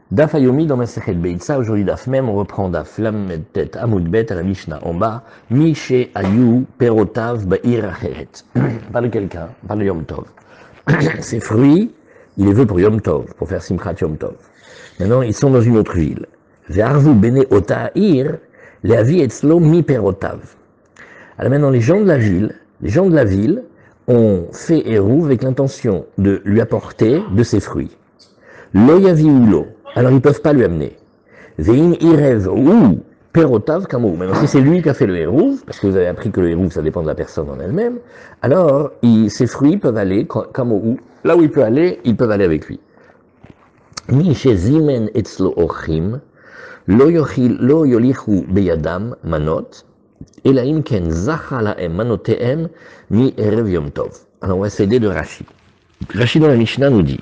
Daf Ayomi dans Masechet Beitza, aujourd'hui Daf même, on reprend Daf Lamed Tet Amud Bet à la Mishnah en bas, Mishe Ayu Perotav Ba'ir Acheret. On parle de quelqu'un, on parle de Yom Tov. Ces fruits, il les veut pour Yom Tov, pour faire Simchat Yom Tov. Maintenant, ils sont dans une autre ville. Ve'arvu Bene Ota'ir, Le'avi Etzlo Mi Perotav. Alors maintenant, les gens de la ville ont fait Hérouv avec l'intention de lui apporter de ses fruits. Lo yavi ou lo. Alors ils ne peuvent pas lui amener. Vein irev ou perotav kamou. Maintenant si c'est lui qui a fait le hérouv, parce que vous avez appris que le hérouv ça dépend de la personne en elle-même, alors ses fruits peuvent aller kamou. Là où il peut aller, ils peuvent aller avec lui. Mi shezimen etzlo ochim, lo yolichu beyadam manot, elaim ken zacha laem manoteem mi erev yom tov. Alors on va s'aider de Rashi. Rashi dans la Mishnah nous dit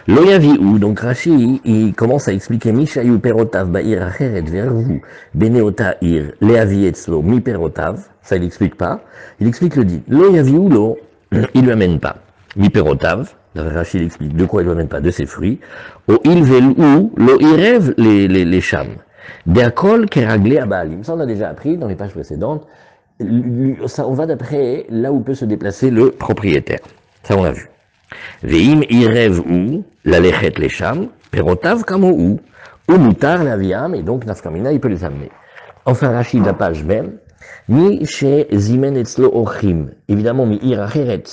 Lo yavi'u, donc Rashi, il commence à expliquer Mishayu perotav ba'ir acheret vervu beneota'ir le'avi etzlo mi perotav, ça il n'explique pas, il explique le dit. Lo yavi'u lo, il lui amène pas. Mi perotav, Rashi il explique de quoi il lui amène pas, de ses fruits. O il vel'u lo irev les sham. De'akol keraglé abalim. Ça on a déjà appris dans les pages précédentes. Ça, on va d'après là où peut se déplacer le propriétaire. Ça on l'a vu. Veim irev ou, la lechet lesham, perotav kamo ou mutar la viam, et donc nafkamina, il peut les amener. Enfin, Rachid, la page même, mi she zimen etzlo ochim, évidemment, mi iracheret,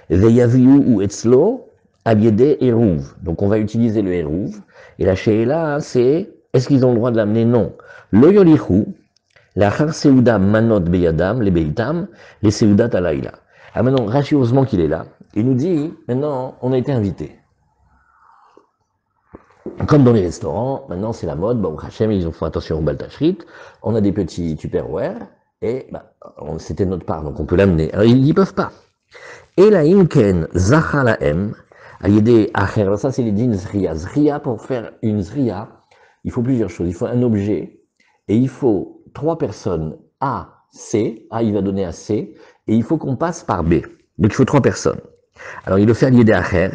veyaviu ou etzlo, aliede eruv. Donc, on va utiliser le eruv, et la sheela, c'est, est-ce qu'ils ont le droit de l'amener? Non. Lo yolichu, la char seuda manot beyadam, les beitam, les seudat alayla. Ah, maintenant, Rachid, heureusement qu'il est là. Il nous dit, maintenant, on a été invité. Comme dans les restaurants, maintenant c'est la mode, bon, Hachem, ils ont fait attention au baltachrit, on a des petits tupperware, et c'était notre part, donc on peut l'amener. Alors ils n'y peuvent pas. Et la imken zachalaem, ayede acher, ça c'est les dînes zriya. Zriya, pour faire une zriya, il faut plusieurs choses. Il faut un objet, et il faut 3 personnes A, C, A il va donner à C, et il faut qu'on passe par B. Donc il faut 3 personnes. Alors il le fait à l'idée acher.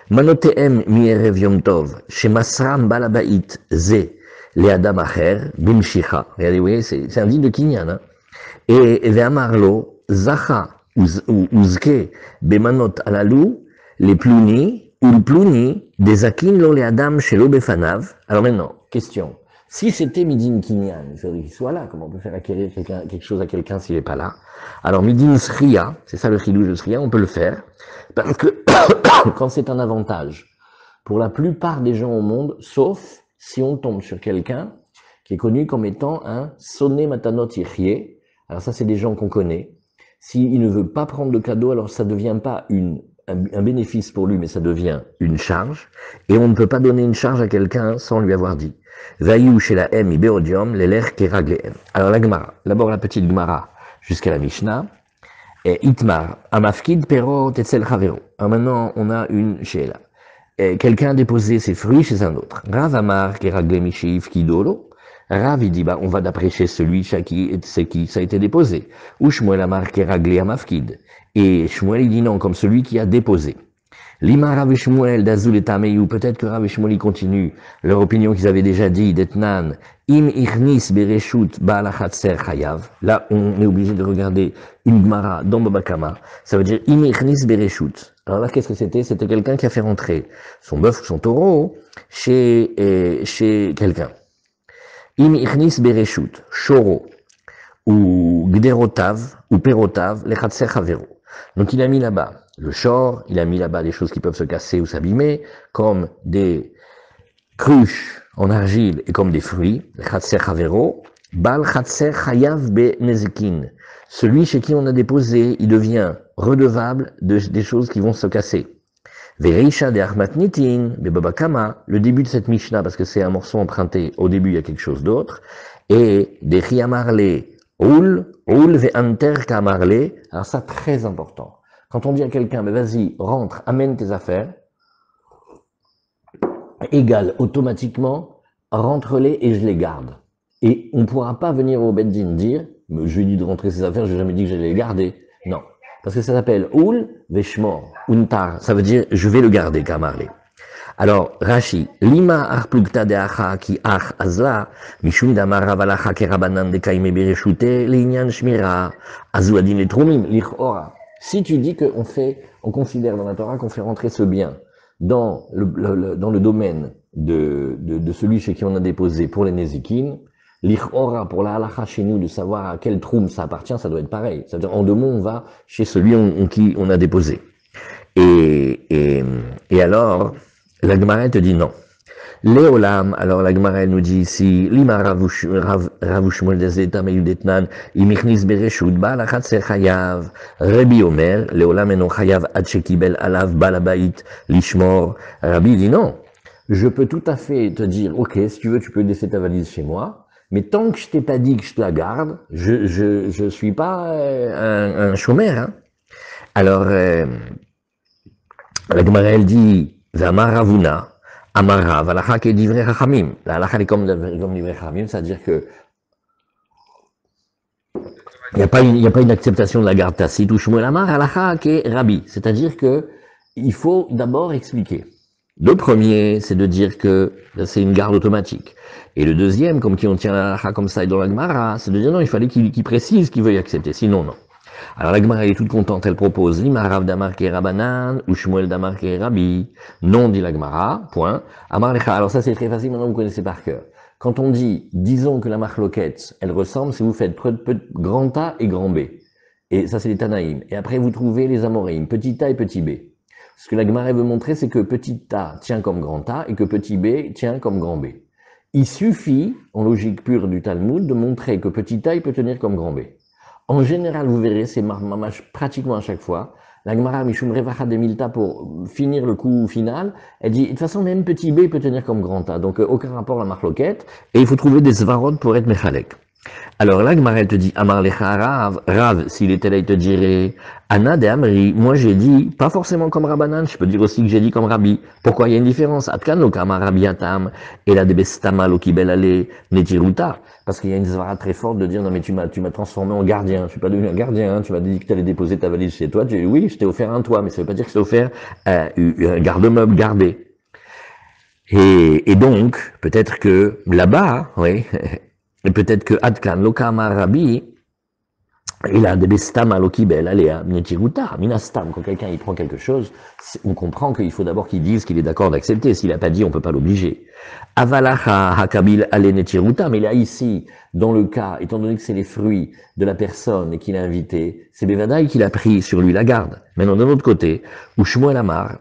Manoteem mi erev yom tov, shemasram balabait ze, le adam acher, bimshicha. Regardez, vous voyez, c'est un digne de Kinyan. Hein. Et ve'amarlo, zacha, uzke, bemanot alalou, les pluni, ou le pluni, des akin lo le adam shelo befanav. Alors maintenant, question. Si c'était Midin Kinyan, il faudrait qu'il soit là. Comment on peut faire acquérir quelque chose à quelqu'un s'il n'est pas là? Alors Midin Sriya, c'est ça le chidouche de Sriya, on peut le faire. Parce que quand c'est un avantage, pour la plupart des gens au monde, sauf si on tombe sur quelqu'un qui est connu comme étant un sonné matanot yichye, alors ça c'est des gens qu'on connaît. S'il ne veut pas prendre de cadeau, alors ça ne devient pas un bénéfice pour lui, mais ça devient une charge. Et on ne peut pas donner une charge à quelqu'un sans lui avoir dit. Vayu chez la M, Ibeodium, l'Eler Keragleem. Alors la Gemara, d'abord la petite Gemara jusqu'à la Mishnah. Et Itmar, Amafkid Pero Tetzel Chavero. Alors maintenant, on a une Sheila. Quelqu'un a déposé ses fruits chez un autre. Rav Amar Keragle Mishiv Kidolo. Rav, il dit, on va d'après chez celui c'est qui ça a été déposé. Ou Shmuel Amar Keragle Amafkid. Et Shmuel, il dit non, comme celui qui a déposé. Lima Rav et Shmuel d'Azul et Tameyu, peut-être que Rav et Shmuel continuent leur opinion qu'ils avaient déjà dit, d'Etnan, Im Ichnis Bereshut Baalachatser Chayav. Là, on est obligé de regarder une Gemara dans Babakama. Ça veut dire Im Ichnis Bereshut. Alors là, qu'est-ce que c'était? C'était quelqu'un qui a fait rentrer son bœuf ou son taureau chez quelqu'un. Im Ichnis Bereshut, Shoro, ou Gderotav, ou Perotav, Lechatser Chavero. Donc il a mis là-bas le shor, il a mis là-bas des choses qui peuvent se casser ou s'abîmer, comme des cruches en argile et comme des fruits, Chatser Chavero, Bal Chatser Chayav be Nezikin. Celui chez qui on a déposé, il devient redevable des choses qui vont se casser. Vereisha de Achmatnitin, be Babakama, le début de cette Mishnah, parce que c'est un morceau emprunté, au début il y a quelque chose d'autre, et de Chiamarle, Ul ve Anter Kamarle, alors ça très important. Quand on dit à quelqu'un, mais vas-y, rentre, amène tes affaires, égale automatiquement, rentre-les et je les garde. Et on ne pourra pas venir au Beddin dire, mais je lui ai dit de rentrer ses affaires, je n'ai jamais dit que j'allais les garder. Non. Parce que ça s'appelle Ul Veshmor, Untar. Ça veut dire, je vais le garder, Kamarle. Alors, Rashi, lima arplukta de acha ki ach azla, mishum damar ravalacha kerabanan de kaime bereshute, linyan shmira, azuadin et trumim, lichora. Si tu dis on considère dans la Torah qu'on fait rentrer ce bien dans le domaine de celui chez qui on a déposé pour les Nézikines, l'Ichora, pour la halacha chez nous, de savoir à quel troum ça appartient, ça doit être pareil. C'est-à-dire, en deux mots, on va chez celui en qui on a déposé. Et alors, la Gemara te dit non. Léolam, alors la Gemara nous dit ici, Lima ravushmol dezeta meyudetnan, imichnis bereshut, baal achatser chayav, Rabbi Omer, Léolam eno chayav ad shekibel alav balabait lishmor. Rabbi dit non. Je peux tout à fait te dire, ok, si tu veux, tu peux laisser ta valise chez moi, mais tant que je t'ai pas dit que je te la garde, je suis pas un chômeur. Hein. Alors, la Gemara elle dit, V'amar Ravuna, Amara, Valacha ke divrei Chachamim. La halacha est comme divrei Chachamim, c'est-à-dire que il n'y a pas une acceptation de la garde tacite, ou Shmuel Amar, halacha ke Rabbi. C'est-à-dire que il faut d'abord expliquer. Le premier, c'est de dire que c'est une garde automatique. Et le deuxième, comme qui on tient la halakha comme ça et dans la Gemara, c'est de dire non, il fallait qu'il précise qu'il veuille accepter, sinon non. Alors la Gemara est toute contente, elle propose Lima Rav Damar ke Rabanan ou Shmuel Damar ke Rabbi. Non, dit la Gemara, point. Amar Lecha, alors ça c'est très facile, maintenant vous connaissez par cœur. Quand on dit, disons que la marloquette, elle ressemble si vous faites grand A et grand B. Et ça c'est les Tanaïm. Et après vous trouvez les Amoréim, petit A et petit B. Ce que la Gemara veut montrer, c'est que petit a tient comme grand A et que petit b tient comme grand B. Il suffit, en logique pure du Talmud, de montrer que petit a il peut tenir comme grand B. En général, vous verrez, c'est mamash pratiquement à chaque fois. La Gemara Mishum Revacha de Milta, pour finir le coup final, elle dit, de toute façon, même petit b peut tenir comme grand A. Donc, aucun rapport à la marloquette. Et il faut trouver des svarot pour être mechalek. Alors là, Gemara te dit, Amar lecha Rav, s'il était là, il te dirait, Anna de Amri, moi j'ai dit, pas forcément comme Rabbanan, je peux dire aussi que j'ai dit comme Rabbi. Pourquoi il y a une différence? Atkan lo kama Rabbi Atam, et la debestama lo kibel ale netiruta. Parce qu'il y a une zvara très forte de dire, non mais tu m'as transformé en gardien, je suis pas devenu un gardien, hein. Tu m'as dit que tu allais déposer ta valise chez toi, oui, je t'ai offert un toit, mais ça veut pas dire que je t'ai offert un garde-meuble gardé. Et donc, peut-être que là-bas, oui, et peut-être que Adkan, Lokama Rabbi, il a des bestam à l'okibel, allez, à Netiruta, Minastam, quand quelqu'un y prend quelque chose, on comprend qu'il faut d'abord qu'il dise qu'il est d'accord d'accepter. S'il n'a pas dit, on peut pas l'obliger. Avalacha Hakabil ale Netiruta, mais là, ici, dans le cas, étant donné que c'est les fruits de la personne qu'il a invité, c'est Bevadaï qu'il a pris sur lui la garde. Maintenant, d'un autre côté, où Shmuel Amar,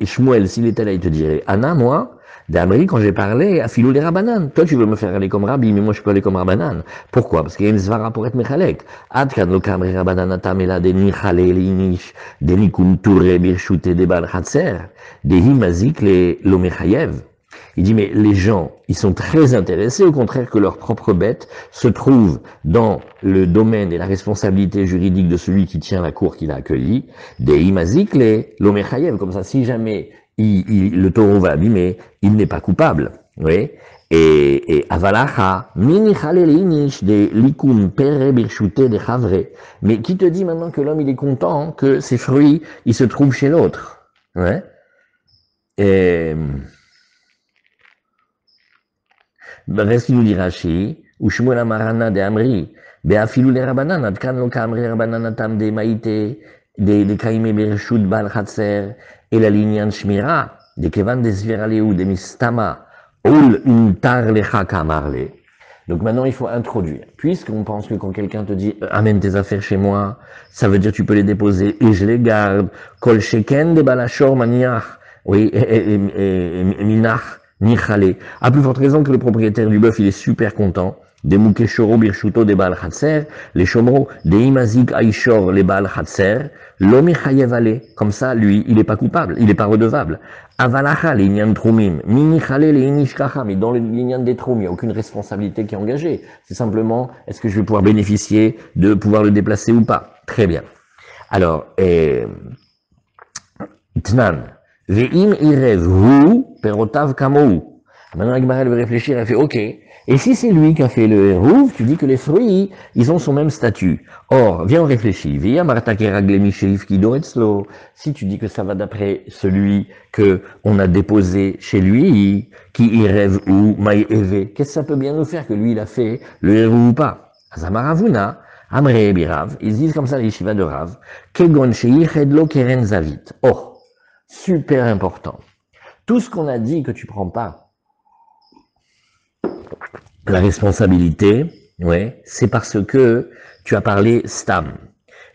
Shmuel, s'il était là, il te dirait, Anna, moi, d'Amri, quand j'ai parlé, à Filou les Rabanan. Toi, tu veux me faire aller comme Rabbi, mais moi, je peux aller comme Rabbanan. Pourquoi? Parce qu'il y a une svara pour être Mechalek. Adkan lo kamri Rabbanan atamela de nichale l'inish, de nikum touré birchute de bal hatser, de himazik lo mechayev. Il dit, mais les gens, ils sont très intéressés, au contraire que leur propre bête se trouve dans le domaine et la responsabilité juridique de celui qui tient la cour qu'il a accueilli, de himazik lo mechayev. Comme ça, si jamais le taureau va abîmer, il n'est pas coupable. Oui. Et avalacha, mini chalelinish de likum pere birchute de chavre. Mais qui te dit maintenant que l'homme il est content que ses fruits ils se trouvent chez l'autre? Ouais. Et reste qui nous dit Rashi, ou Shmuel Amarana de Amri, be'afilu le Rabbanan, adkan lo kamri Rabbanan atam de maïte, de kaime birchut bal chatser, et la ligne shmira, de kevan des viraleu de mistama, ol untar lecha kamarle. Donc maintenant il faut introduire. Puisqu'on pense que quand quelqu'un te dit amène tes affaires chez moi, ça veut dire tu peux les déposer et je les garde. Kol sheken de balashor maniach, oui, minach, nichale. À plus forte raison que le propriétaire du bœuf il est super content. Des mukeshoro birshuto de bal chatser, les chomro, des imazik aishor les bal chatser, l'homme chayevale. Comme ça, lui, il n'est pas coupable, il n'est pas redevable. Avalacha, les inyan trumim, minichale, les inishkacha, mais dans les inyan des trumim, il n'y a aucune responsabilité qui est engagée. C'est simplement, est-ce que je vais pouvoir bénéficier de pouvoir le déplacer ou pas? Très bien. Alors, Tnan, ve'im irev hu perotav kamou. Maintenant, la Gemara, elle veut réfléchir, elle fait OK. Et si c'est lui qui a fait le hérouv, tu dis que les fruits, ils ont son même statut. Or, viens, on réfléchit. Via Marta Keraglemi Sheif Kido Etzlo. Si tu dis que ça va d'après celui que on a déposé chez lui, qui y rêve ou maï eve, qu'est-ce que ça peut bien nous faire que lui, il a fait le hérouv ou pas? Azamaravuna, Amre Birav, ils disent comme ça les yeshiva de Rav, Kegon Sheichedlo Keren Zavit. Oh, super important. Tout ce qu'on a dit que tu prends pas la responsabilité, ouais, c'est parce que tu as parlé stam.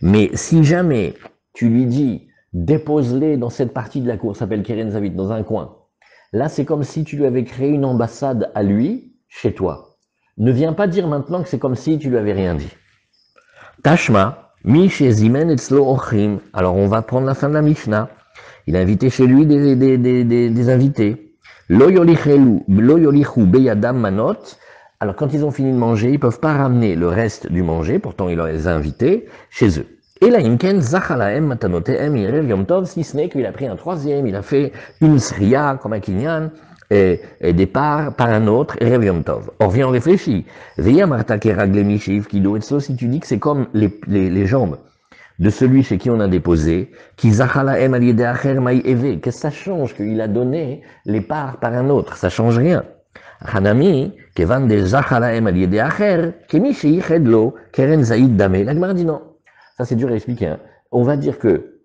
Mais si jamais tu lui dis dépose-les dans cette partie de la cour, s'appelle Keren Zavit, dans un coin. Là, c'est comme si tu lui avais créé une ambassade à lui, chez toi. Ne viens pas dire maintenant que c'est comme si tu lui avais rien dit. Tashma, mi chez Zimen etzlo ochrim. Alors on va prendre la fin de la Mishnah. Il a invité chez lui des invités. Lo yolichu beyadam manot. Alors quand ils ont fini de manger, ils peuvent pas ramener le reste du manger, pourtant il les a invités chez eux. Et là, imken zachalaem matanoteem irev yom tov, si ce n'est qu'il a pris un troisième, il a fait une sriya comme un kinyan, et des parts par un autre, erev yom tov. Or, viens, on réfléchit. Veya marta keraglemi shiv kido etzlo, si tu dis que c'est comme les jambes de celui chez qui on a déposé, qui zachalaem aliede acher maï eve, qu'est-ce que ça change qu'il a donné les parts par un autre? Ça change rien. Hanami, kevan de zachalaem aliede acher, kemi sheichedlo, keren zaïd dame. La Gemara dit non. Ça, c'est dur à expliquer. Hein. On va dire que,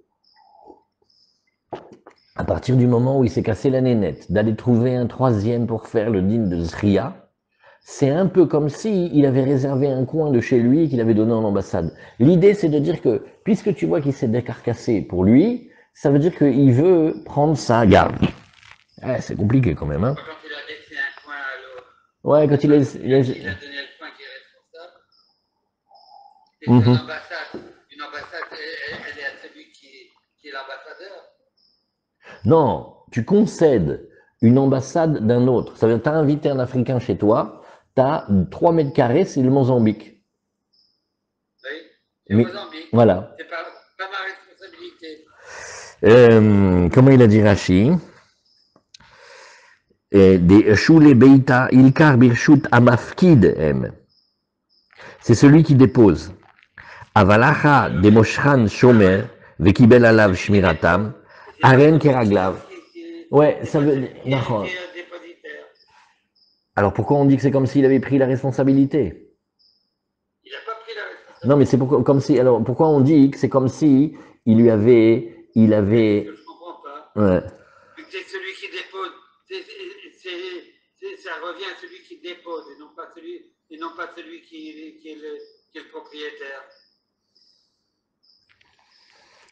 à partir du moment où il s'est cassé la nénette, d'aller trouver un troisième pour faire le din de Zriya, c'est un peu comme si il avait réservé un coin de chez lui et qu'il avait donné en ambassade. L'idée, c'est de dire que, puisque tu vois qu'il s'est décarcassé pour lui, ça veut dire qu'il veut prendre sa garde. C'est compliqué quand même. Hein. Quand il a laissé un coin à l'autre, ouais, quand il a donné le coin qui est responsable, c'est une ambassade, elle est à celui qui est l'ambassadeur. Non, tu concèdes une ambassade d'un autre. Ça veut dire, tu as invité un Africain chez toi, tu as 3 mètres carrés, c'est le Mozambique. Oui, c'est le Mozambique. Voilà. C'est pas ma responsabilité. Comment il a dit Rashi? C'est celui qui dépose. Avalacha de Moshran Shomer, Vekibel Alav Shmiratam, Aren Keraglav. Ouais, ça veut dire. Alors pourquoi on dit que c'est comme s'il avait pris la responsabilité? Il n'a pas pris la responsabilité. Non, mais c'est comme si. Alors pourquoi on dit que c'est comme si il lui avait. Il avait. Je ne comprends pas. Ouais. C'est celui qui dépose. Ça revient à celui qui dépose et non pas celui qui est le propriétaire.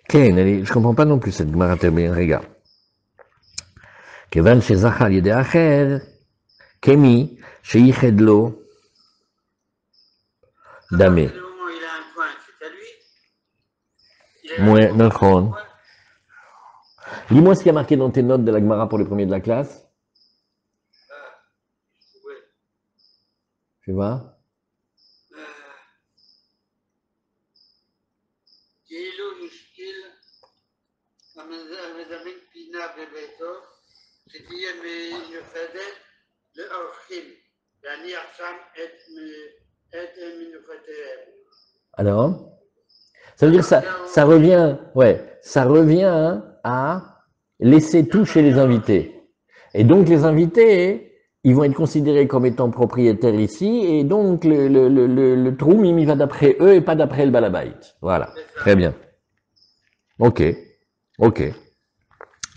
Okay, je comprends pas non plus cette Gemara terminée. Regarde. Kevan shezachal yede acher, kemi sheichedlo damé. Le moment où il a un coin, c'est à lui. Ouais, nachon. Lis-moi ce qui a marqué dans tes notes de la Gemara pour les premiers de la classe. Tu vois? Alors? Ça veut dire que ça revient, ouais, ça revient à laisser tout chez les invités. Et donc les invités, ils vont être considérés comme étant propriétaires ici, et donc le troum, il va d'après eux et pas d'après le balabait. Voilà, très bien. Ok.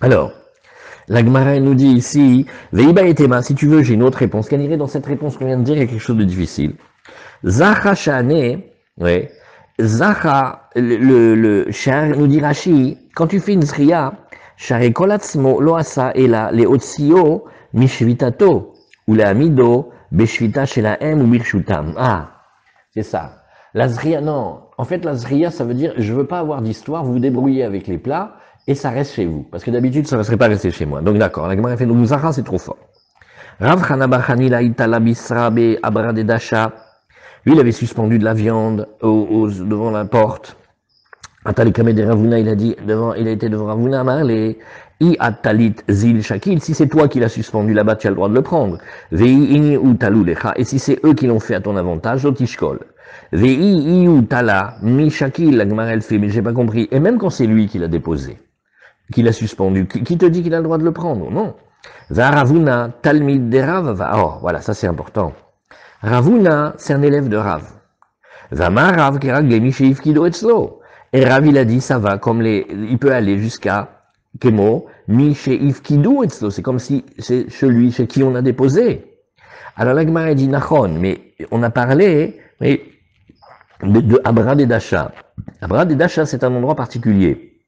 Alors, la Gemara nous dit ici, Veiba et Tema, si tu veux, j'ai une autre réponse. Qu'elle irait dans cette réponse qu'on vient de dire, il y a quelque chose de difficile. Zacha Shane, ouais, Zacha, le Shar nous dit Rashi, quand tu fais une Zriya, Share Kolatzmo Loasa Ela le Otsio Mishvitato, ou la Amido, Beshvita Shelaem ou Birshutam. Ah, c'est ça. La Zriya, non. En fait, la Zriya, ça veut dire, je veux pas avoir d'histoire, vous vous débrouillez avec les plats, et ça reste chez vous. Parce que d'habitude, ça ne serait pas resté chez moi. Donc d'accord, la Gemara fait, donc Zacha, c'est trop fort. Rav Chanabachani la Itala Bisrabe Abradedasha. Lui, il avait suspendu de la viande devant la porte. Atalikame de Ravuna, il a été devant Ravuna, Marley, I atalit zil shakil, si c'est toi qui l'as suspendu là-bas, tu as le droit de le prendre. Vei ini ou talulecha, et si c'est eux qui l'ont fait à ton avantage, otishkol. Vei i ou tala, mi shakil, la Gemara elle fait, mais j'ai pas compris. Et même quand c'est lui qui l'a déposé, qui l'a suspendu, qui te dit qu'il a le droit de le prendre? Non. Va Ravuna, talmid de Rav, va, oh, voilà, ça c'est important. Ravuna, c'est un élève de Rav. Va ma Rav, qui ragle mi kido etzlo. Et Rav, il a dit, ça va, comme il peut aller jusqu'à Kemo, mi Ifkidu etzlo. C'est comme si c'est celui chez qui on a déposé. Alors la Gemara dit, Nachon, mais on a parlé de Abrad et Dasha. Abrad et Dasha, c'est un endroit particulier.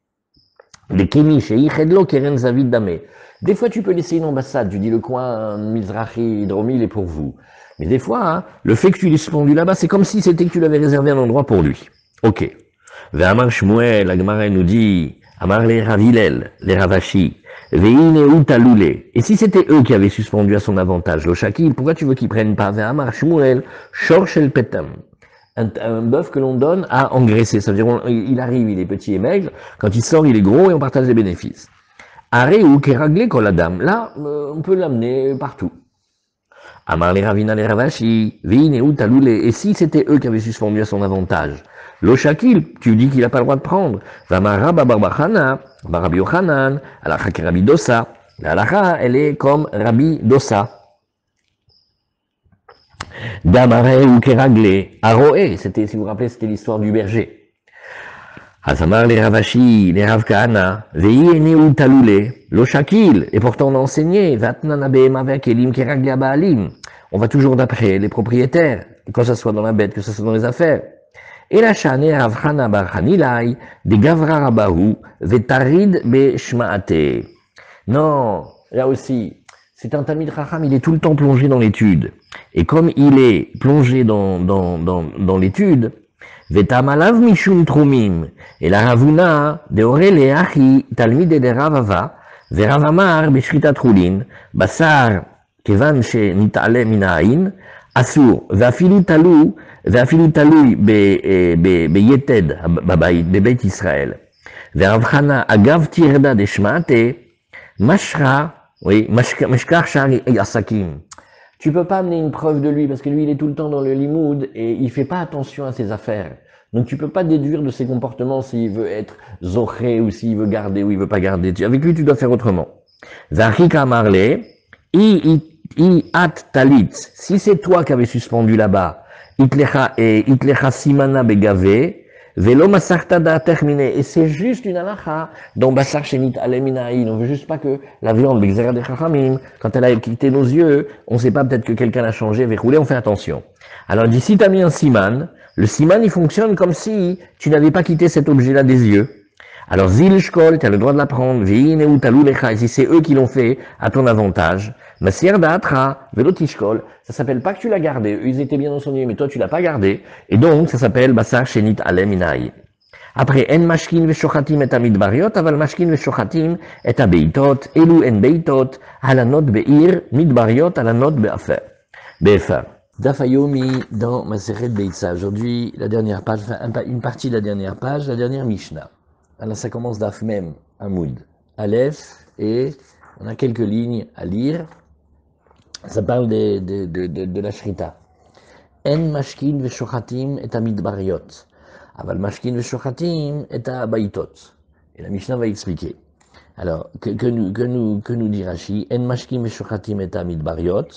Les Kemi, chez Ichedlo, Keren Zavid Dame. Des fois, tu peux laisser une ambassade, tu dis le coin Mizrahi, Hydromil est pour vous. Mais des fois, hein, le fait que tu l'aies suspendu là-bas, c'est comme si c'était que tu l'avais réservé un endroit pour lui. Ok. Ve'amar Shmuel, la Gemara nous dit, Amar les Ravilel, les Ravashi, Ve'ine ou Taloule. Et si c'était eux qui avaient suspendu à son avantage le Shakil, pourquoi tu veux qu'ils prennent pas Ve'amar Shmuel, Shorshel Petam? Un bœuf que l'on donne à engraisser. Ça veut dire, il arrive, il est petit et maigre. Quand il sort, il est gros et on partage les bénéfices. Aré ou Keraglé Koladam. Là, on peut l'amener partout. Amar les Ravina les Ravashi, Ve'ine ou Taloule. Et si c'était eux qui avaient suspendu à son avantage, le Shakil, tu dis qu'il n'a pas le droit de prendre. Vamara Babarbachana, Barabi Yochanan, Alacha ki Rabbi Dosa. La Alacha, elle est comme Rabbi Dosa. Damare ou Keraglé, Aroé, c'était, si vous vous rappelez, c'était l'histoire du berger. Azamar les Ravashi, les Ravkana, Ve'ine ou Taloule, le Shakil, et pourtant on a enseigné, Vatnana Behema avec Elim Keraglé Baalim. On va toujours d'après les propriétaires, que ce soit dans la bête, que ce soit dans les affaires. Et la chane Ravchana Barchanilai, de Gavra Rabahu, Vetarid Beshmaate. Non, là aussi, c'est un Tamid Chacham, il est tout le temps plongé dans l'étude. Et comme il est plongé dans l'étude, Vetamalav Mishum Trumim, et la Ravuna, de Orele Achi, Talmide de Ravava, Veravamar Beshrita Trulin, Basar, Kevan She Nitale Minain, Asur, Vafilu Talou, ואפילו תלוי ביתד בבית ישראל. ורב חנה, אגב תירדה דשמעתה, משכה, oui, משכח שער עסקים. Tu peux pas amener une preuve de lui, parce que lui, il est tout le temps dans le limoud, et il fait pas attention à ses affaires. Donc tu peux pas déduire de ses comportements s'il veut être zoché, ou s'il veut garder, ou il veut pas garder. Avec lui, tu dois faire autrement. Zachika marle, i at talit. Si c'est toi qui avais suspendu là-bas, Itlecha simana begave, velo masartada terminé. Et c'est juste une alacha dont basar shenit aleminaïn. On veut juste pas que la viande, bexera de chachamim, quand elle a quitté nos yeux, on sait pas peut-être que quelqu'un l'a changé, verroulé, on fait attention. Alors, d'ici t'as mis un siman, le siman, il fonctionne comme si tu n'avais pas quitté cet objet-là des yeux. Alors, zil shkol, tu as le droit de la prendre, ve'ine ou taloulecha, et si c'est eux qui l'ont fait à ton avantage, masir da'atra, velotishkol, ça s'appelle pas que tu l'as gardé, eux ils étaient bien enseignés, mais toi tu l'as pas gardé, et donc ça s'appelle basar shenit alem inaï. Après, en mashkin veshochatim et amidbariot, aval mashkin veshochatim et abeitot, elu en beitot, alanot beir, midbariot, alanot beafer. Befer. Dafayomi dans Maseret Beitza. Aujourd'hui, la dernière page, une partie de la dernière page, la dernière Mishnah. Alors ça commence d'Af Mem, Hamoud, Aleph, et on a quelques lignes à lire. Ça parle de la Shrita. En mashkin veshochatim et amidbariot. Aval mashkin veshochatim et abaitot. Et la Mishnah va expliquer. Alors, que nous dit Rashi? En mashkin veshochatim et amidbariot.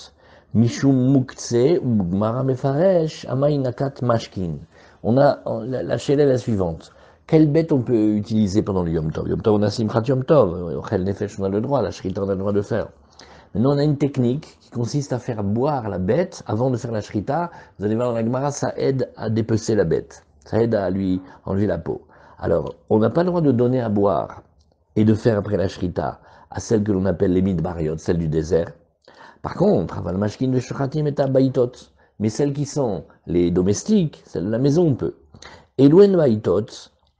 Mishum mukse ou gmara mefaresh amay nakat mashkin. On a la shela la suivante. Quelle bête on peut utiliser pendant le Yom Tov? Yom Tov, on a Simchat Yom Tov. Ochel Nefesh, on a le droit. La Shrita, on a le droit de faire. Maintenant, on a une technique qui consiste à faire boire la bête avant de faire la Shrita. Vous allez voir dans la Gemara, ça aide à dépecer la bête. Ça aide à lui enlever la peau. Alors, on n'a pas le droit de donner à boire et de faire après la Shrita à celle que l'on appelle les midbariot, celle du désert. Par contre, aval mashkin veshochatim et abaitot. Mais celles qui sont les domestiques, celles de la maison, on peut. Elouen baitot,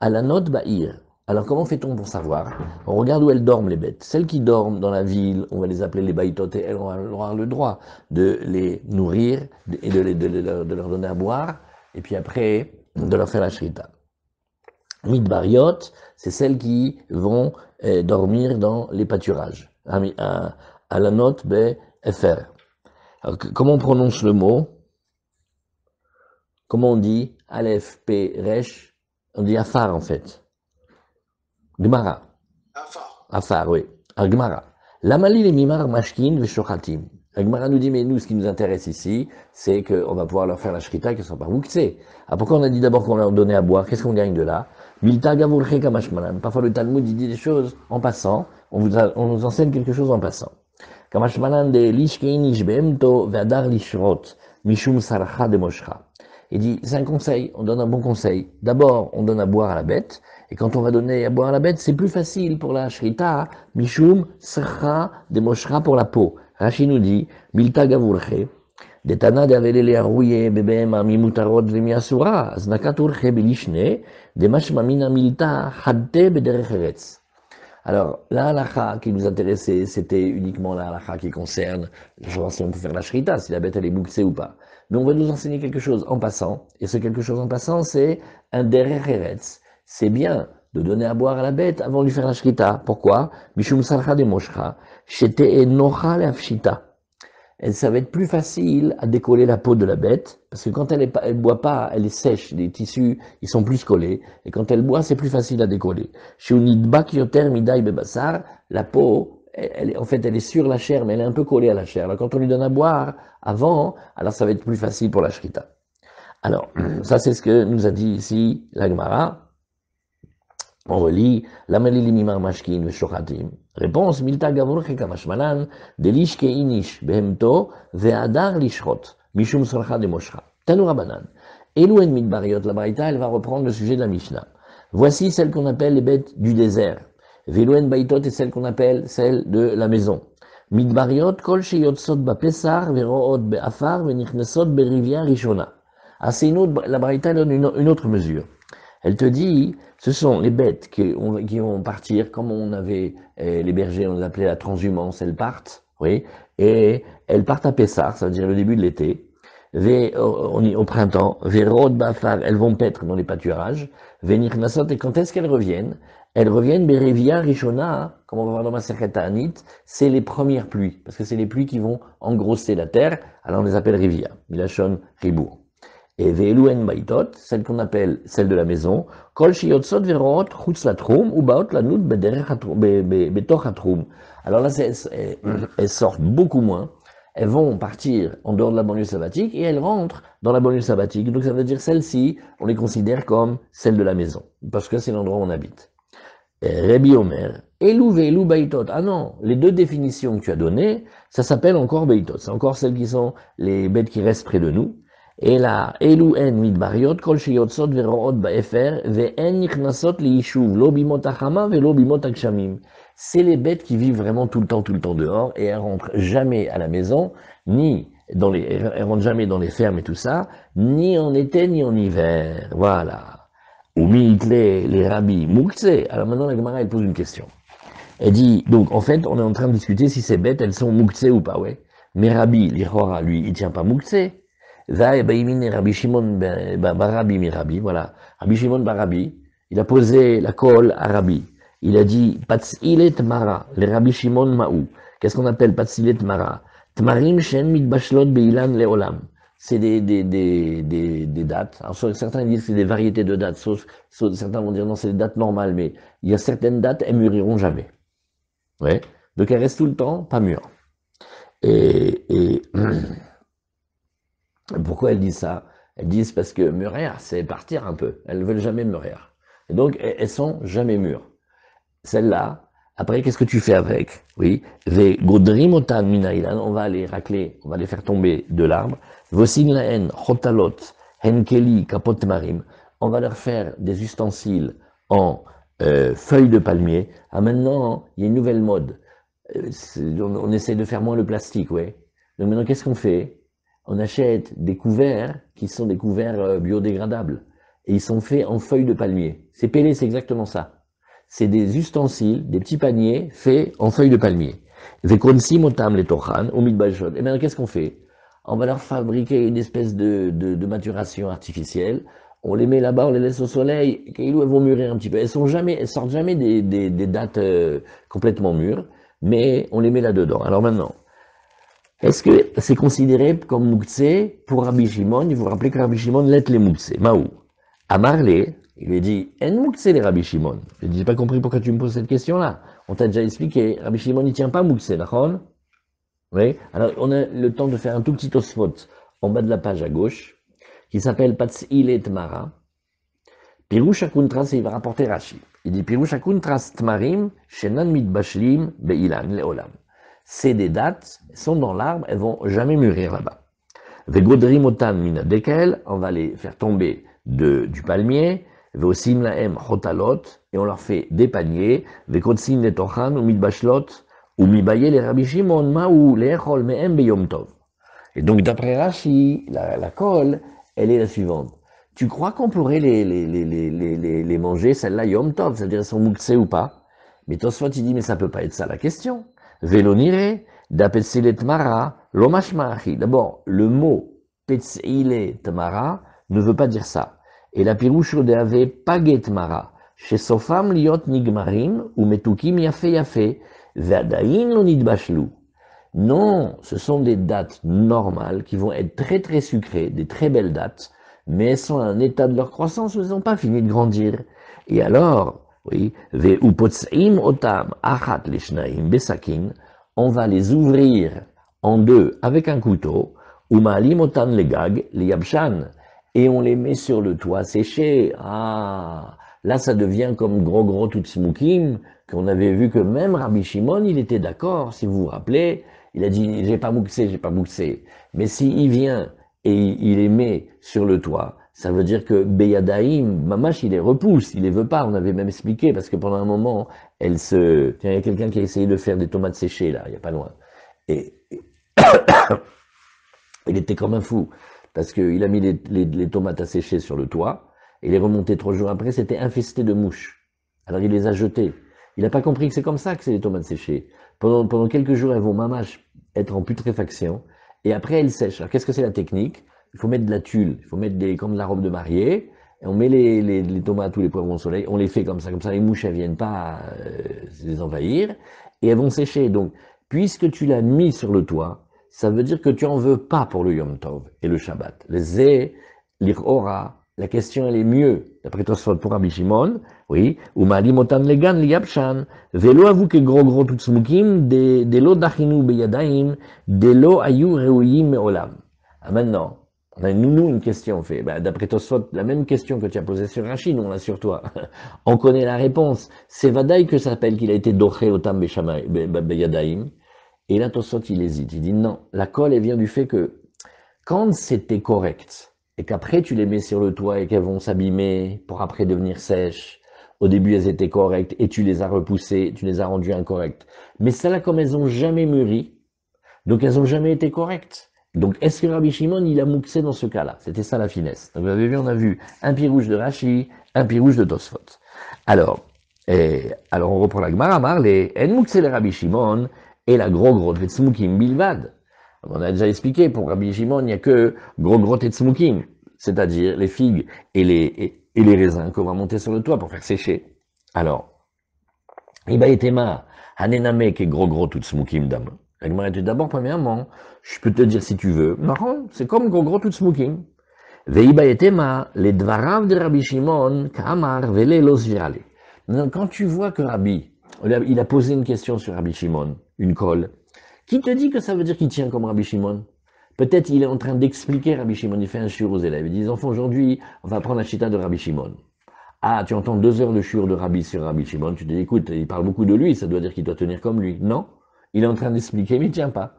à la note ba'ir. Alors comment fait-on pour savoir? On regarde où elles dorment les bêtes. Celles qui dorment dans la ville, on va les appeler les baïtot, et elles auront le droit de les nourrir et de leur donner à boire, et puis après de leur faire la shrita. Midbariot, c'est celles qui vont dormir dans les pâturages. À la note FR. Alors, comment on prononce le mot? Comment on dit Aleph, P, Resh? On dit Afar en fait. Gemara. Afar, oui. Gemara. Lamali les mimar mashkin veshochatim. La Gemara nous dit, mais nous, ce qui nous intéresse ici, c'est qu'on va pouvoir leur faire la shrita, qu'elles ne soient pas mouxées. Ah, pourquoi on a dit d'abord qu'on leur donnait à boire? Qu'est-ce qu'on gagne de là? Milta gavulche kamashmanan. Parfois le Talmud, il dit des choses en passant. On nous enseigne quelque chose en passant. Kamashmanan de lishkeinish behemto ve'adar lishrot mishum sarcha de moshcha. Il dit, c'est un conseil, on donne un bon conseil. D'abord, on donne à boire à la bête, et quand on va donner à boire à la bête, c'est plus facile pour la shrita, mishum sarcha de moshcha pour la peau. Rashi nous dit, Milta gavurche, Detana de avelele arrouye bebem mimutarot vemiasura, znakaturche belishne, de mashmamina milta hadte bederecheretz. Alors, la halakha qui nous intéressait, c'était uniquement la halakha qui concerne, je pense si on peut faire la shrita, si la bête elle est bouxée ou pas. Mais on va nous enseigner quelque chose en passant, et ce quelque chose en passant, c'est un derecheretz. C'est bien de donner à boire à la bête avant de lui faire la shrita. Pourquoi? Mishum salcha de moshcha. Shete enocha leafshita. Et ça va être plus facile à décoller la peau de la bête, parce que quand elle boit pas, elle est sèche, les tissus, ils sont plus collés, et quand elle boit, c'est plus facile à décoller. Chez Unidbak yoter midai bebassar, la peau, en fait, elle est sur la chair, mais elle est un peu collée à la chair. Alors quand on lui donne à boire avant, alors ça va être plus facile pour la shrita. Alors, ça c'est ce que nous a dit ici la Gemara. On relit Lamalili mimar mashkin veshochatim. Réponse Milta gavurche kamashmanan delish keinish behemto ve'adar lishrot mishum sorcha de moshcha. Tanoura banan. Elouen midbariot la Braïta, elle va reprendre le sujet de la Mishnah. Voici celles qu'on appelle les bêtes du désert. Velouen baitot est celle qu'on appelle celle de la maison. Midbariot kol sheyotsot bapesar veroot be'afar venichnesot berivia rishona. Ah, c'est la Braïta donne une autre mesure. Elle te dit, ce sont les bêtes qui vont partir, comme on avait les bergers, on les appelait la transhumance, elles partent, oui, et elles partent à Pessar, ça veut dire le début de l'été, au printemps, Vérod Bafar, elles vont paître dans les pâturages, Venir Nasot, et quand est-ce qu'elles reviennent? Elles reviennent, Berevia, Rishona, comme on va voir dans ma Serketa Anit, c'est les premières pluies, parce que c'est les pluies qui vont engrosser la terre, alors on les appelle Rivia, Milachon, Ribour. Et Ve'eluen Baitot, celle qu'on appelle celle de la maison, Kol Shiotsot Verot Chutz Latrum, ou Baot Lanout Betoch Atrum. Alors là, elles sortent beaucoup moins, elles vont partir en dehors de la banlieue sabbatique et elles rentrent dans la banlieue sabbatique. Donc ça veut dire celles-ci, on les considère comme celles de la maison, parce que c'est l'endroit où on habite. Rabbi Omer, Elou Ve'elou Baitot. Ah non, les deux définitions que tu as données, ça s'appelle encore Baitot. C'est encore celles qui sont les bêtes qui restent près de nous. Et là, Elou en midbariot, kol sheyotsot veroot ba'efer, ve'en nichnasot li'ishuv, lo bimot achama ve'lo bimot akshamim. C'est les bêtes qui vivent vraiment tout le temps dehors, et elles rentrent jamais à la maison, elles rentrent jamais dans les fermes et tout ça, ni en été, ni en hiver. Voilà. Ou les rabbis moukse. Alors maintenant, la Gemara, elle pose une question. Elle dit, donc, en fait, on est en train de discuter si ces bêtes, elles sont moukse ou pas, ouais. Mais Rabbi, l'Ichora, lui, il tient pas moukse. Rabbi Shimon Barabi Mirabi, voilà. Rabbi Shimon Barabi, il a posé la colle à Rabbi. Il a dit, Patzilet Mara, le Rabbi Shimon Maou. Qu'est-ce qu'on appelle Patzilet Mara? Tmarim Shen Mitbashlot Beilan Leolam. C'est des dates. Alors, certains disent que c'est des variétés de dates, sauf certains vont dire non, c'est des dates normales, mais il y a certaines dates, elles mûriront jamais. Ouais. Donc elles restent tout le temps pas mûres. Et pourquoi elles disent ça? Elles disent parce que mûrir, c'est partir un peu. Elles ne veulent jamais mûrir. Et donc, elles sont jamais mûres. Celles-là, après, qu'est-ce que tu fais avec? Oui. Godrimotan minailan, on va les racler, on va les faire tomber de l'arbre. Vosin laen, chotalot, henkeli, kapot marim. On va leur faire des ustensiles en feuilles de palmier. Ah, maintenant, il y a une nouvelle mode. On essaie de faire moins le plastique, ouais. Donc maintenant, qu'est-ce qu'on fait? On achète des couverts qui sont des couverts biodégradables. Et ils sont faits en feuilles de palmier. C'est pelé, c'est exactement ça. C'est des ustensiles, des petits paniers faits en feuilles de palmier. Vekonsim otam les tochan, ou mitbajot. Et maintenant, qu'est-ce qu'on fait? On va leur fabriquer une espèce de maturation artificielle. on les met là-bas, on les laisse au soleil, elles vont mûrir un petit peu. Elles sortent jamais des dates complètement mûres, mais on les met là-dedans. Alors maintenant, est-ce que c'est considéré comme mouktsé pour Rabbi Shimon? Il faut vous rappeler que Rabbi Shimon l'est les mouktsé. Maou. À Marley, il lui dit, en mouktsé les Rabbi Shimon. Il dit, j'ai pas compris pourquoi tu me poses cette question-là. On t'a déjà expliqué. Rabbi Shimon, il tient pas mouktsé, d'accord? Oui. Alors, on a le temps de faire un tout petit osphot en bas de la page à gauche, qui s'appelle Patz'il et Tmara. Pirouche Akuntras, il va rapporter Rashi. Il dit, Pirouche Akuntras Tmarim, Shenan Mitbashlim, Beilan, Leolam. C'est des dates, elles sont dans l'arbre, elles vont jamais mûrir là-bas. Vegodrim otan mina dekel, on va les faire tomber du palmier, veosim laem chotalot, et on leur fait des paniers, vekotsin letochan ou mitbashlot, ou mibaye les Rabbi Shimon, maou, leechol mehem beyom tov. Et donc d'après Rashi, la colle, elle est la suivante. Tu crois qu'on pourrait les manger, celle-là, yom tov, c'est-à-dire elles sont mouksées ou pas? Mais Tosfot, il dit, mais ça peut pas être ça la question. Velonire, d'apetzilet mara, lomashmaachi. D'abord, le mot petzilet mara ne veut pas dire ça. Et la pirouche de ave paget mara, chez sofam liot nigmarim, ou metukim yafe, ve'adain lo nidbashlu. Non, ce sont des dates normales qui vont être très très sucrées, des très belles dates, mais elles sont à un état de leur croissance où elles n'ont pas fini de grandir. Et alors, oui, otam achat lishnaim besakin, on va les ouvrir en deux avec un couteau, umalim otan legag liyabshan, et on les met sur le toit séché. Ah, là ça devient comme gros tutsmukim, qu'on avait vu que même Rabbi Shimon, il était d'accord, si vous vous rappelez, il a dit, j'ai pas mouxé. Mais s'il vient et il les met sur le toit, ça veut dire que Beyadaïm, Mamash, il les repousse, il les veut pas. On avait même expliqué, parce que pendant un moment, tiens, il y a quelqu'un qui a essayé de faire des tomates séchées, là, il y a pas loin. Et il était comme un fou, parce qu'il a mis les tomates à sécher sur le toit, et il est remonté 3 jours après, c'était infesté de mouches. Alors il les a jetées. Il n'a pas compris que c'est comme ça que c'est les tomates séchées. Pendant quelques jours, elles vont mamache être en putréfaction, et après elles sèchent. Alors qu'est-ce que c'est la technique? Il faut mettre de la tulle, il faut mettre comme de la robe de mariée, et on met les tomates ou les poivrons au soleil, on les fait comme ça les mouches elles viennent pas les envahir, et elles vont sécher. Donc, puisque tu l'as mis sur le toit, ça veut dire que tu en veux pas pour le Yom Tov et le Shabbat. Les zé, l'irora, la question elle est mieux. D'après Tosfot pour Rabbi Shimon, oui, ou malimotan legan liyabshan, velo avu ke gros tutsmukim, de lo dachinu beyadaim, de lo ayu reuyim meolam. Ah maintenant, on a nous une question, on fait, d'après Tosfot, la même question que tu as posée sur Rashi, nous on l'a sur toi. On connaît la réponse. C'est Vadaï que ça s'appelle qu'il a été doché otam beyadaim. Et là, Tosfot, il hésite. Il dit non, la colle, elle vient du fait que quand c'était correct, et qu'après tu les mets sur le toit et qu'elles vont s'abîmer pour après devenir sèches, au début elles étaient correctes et tu les as repoussées, tu les as rendues incorrectes. Mais celles-là, comme elles ont jamais mûri, donc elles ont jamais été correctes. Donc est-ce que Rabbi Shimon, il a mouxé dans ce cas-là? C'était ça la finesse. Donc vous avez vu, on a vu un pied rouge de Rashi, un pied rouge de Tosfot. Alors on reprend la Gemara, Marley, en mouxé le Rabbi Shimon, et la gros tetzmukim bilvad. On a déjà expliqué, pour Rabbi Shimon, il n'y a que gros tetzmukim, c'est-à-dire les figues et les raisins qu'on va monter sur le toit pour faire sécher. Alors, Iba etema, hanename ke gros tetzmukim dam. La Gemara dit d'abord, premièrement, je peux te dire si tu veux, non, c'est comme gros tetzmukim. Veiba etema, les dvarav de Rabbi Shimon, kamar vele los virale. Quand tu vois que Rabbi, il a posé une question sur Rabbi Shimon, une colle, qui te dit que ça veut dire qu'il tient comme Rabbi Shimon? Peut-être il est en train d'expliquer Rabbi Shimon, il fait un shiur aux élèves, il dit, enfants, aujourd'hui, on va prendre la chita de Rabbi Shimon. Ah, tu entends 2 heures de shiur de Rabbi sur Rabbi Shimon, tu te dis, écoute, il parle beaucoup de lui, ça doit dire qu'il doit tenir comme lui. Non, il est en train d'expliquer, mais il ne tient pas.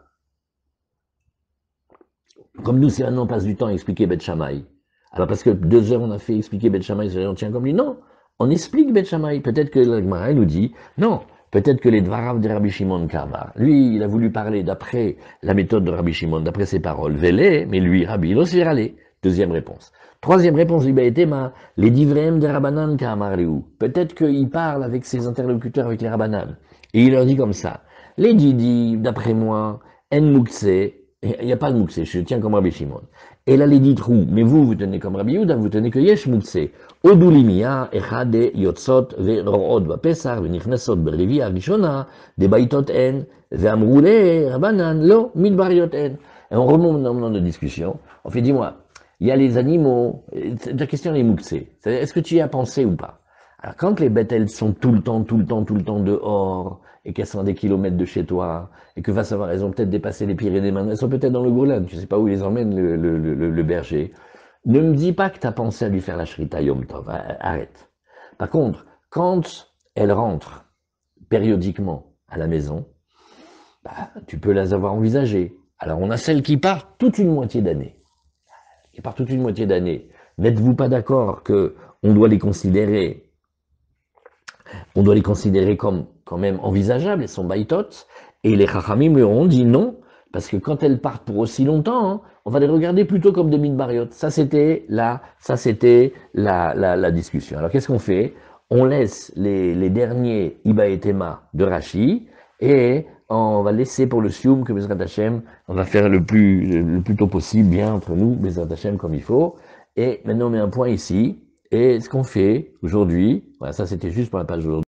Comme nous, si maintenant on passe du temps à expliquer Bet Shammai, alors parce que 2 heures on a fait expliquer Bet Shammai, on tient comme lui. Non, on explique Bet Shammai. Peut-être que la Gemara nous dit, non, peut-être que les dvarav de Rabbi Shimon Kamar, lui, il a voulu parler d'après la méthode de Rabbi Shimon, d'après ses paroles, Vélé, mais lui, Rabbi, il aussi râlé. Deuxième réponse. Troisième réponse, les divreim de Rabbanan Kamar Léou. Peut-être qu'il parle avec ses interlocuteurs, avec les Rabbanan. Et il leur dit comme ça, les Didi, d'après moi, En Moukse, Il n'y a pas de Mouksé, je tiens comme Rabbi Shimon. Et là, les dit trou, mais vous, vous tenez comme Rabbi Yehuda, vous tenez que Yesh Mouksé. Odulimia, Echade, Yotzot, Ve'ro'od, Va'pesar, Ve'nichnesot, Be'revi, Arishona, Des Baitot En, Ve'amroule, Rabanan, Lo, Midbariot En. Et on remonte dans nos discussions. On fait, dis-moi, il y a les animaux, la question est Mouksé. Est-ce que tu y as pensé ou pas? Alors, quand les bêtes, elles sont tout le temps dehors, et qu'elles sont à des kilomètres de chez toi, et que va savoir, elles ont peut-être dépassé les Pyrénées maintenant, elles sont peut-être dans le Gourlan, tu sais pas où ils les emmènent le berger. Ne me dis pas que tu as pensé à lui faire la shrita Yom Tov, arrête. Par contre, quand elles rentrent périodiquement à la maison, bah, tu peux les avoir envisagées. Alors on a celles qui partent toute une moitié d'année. Qui partent toute une moitié d'année. N'êtes-vous pas d'accord que on doit les considérer comme quand même envisageables, elles sont baïtot, et les chachamim leur ont dit non, parce que quand elles partent pour aussi longtemps, hein, on va les regarder plutôt comme des midbariot. Ça c'était la discussion. Alors qu'est-ce qu'on fait? On laisse les derniers Iba et Tema de Rashi, et on va laisser pour le Sioum que Bezrat Hashem, on va faire le plus tôt possible, bien entre nous, Bezrat Hashem comme il faut. Et maintenant on met un point ici, et ce qu'on fait aujourd'hui, voilà, ça c'était juste pour la page aujourd'hui.